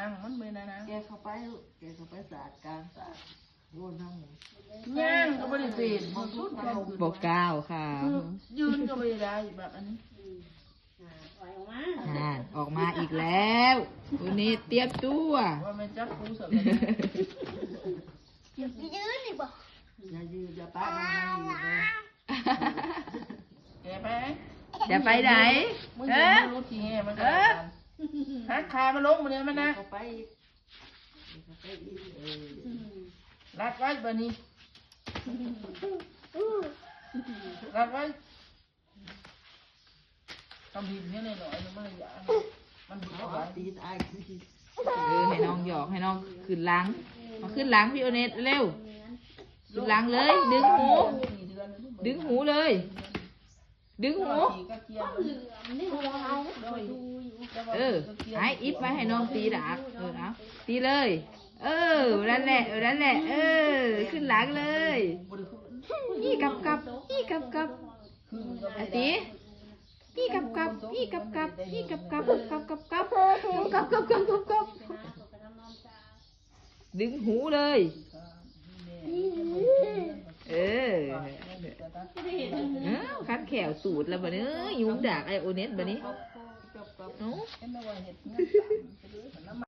นั่งมันไม่ได้นะแกเข้าไปศาสตร์การศาสตร์โว้นั่ง ย่างก็ไม่ได้เป็นมันชุดเรา บอกกล่าวค่ะ ยืนก็ไม่ได้แบบอันนี้ ออกมาอีกแล้ววันนี้เตรียมตัว ว่ามันจับกูสด อย่ายืนอย่าป้านั่งอยู่เลย แกไป จะไปไหน มึงยังรู้ทีไงมันก็หักขามาลงมาเนี่ยมันนะ เข้าไปอีกรัดไว้แบบนี้รัดไว้ทำผิดเนี่ยหน่อยๆมันอยากมันผิด เอา เอาไว้ ตีนไอ้ ให้น้องหยอกให้น้องขึ้นหลังมาขึ้นหลังพี่โอเนตเร็วขึ้นหลังเลย ดึงหูเลย ดึงหูไอ้อิฟไว้ให้น้องตีดักเอาตีเลยนั่นแหละนั่นแหละขึ้นหลังเลยนี่กับตีนี่กับดึงหูเลยคันแขวตูดแล้วบ่เนี่ยยุงดักไอโอเน็ตบ่นี้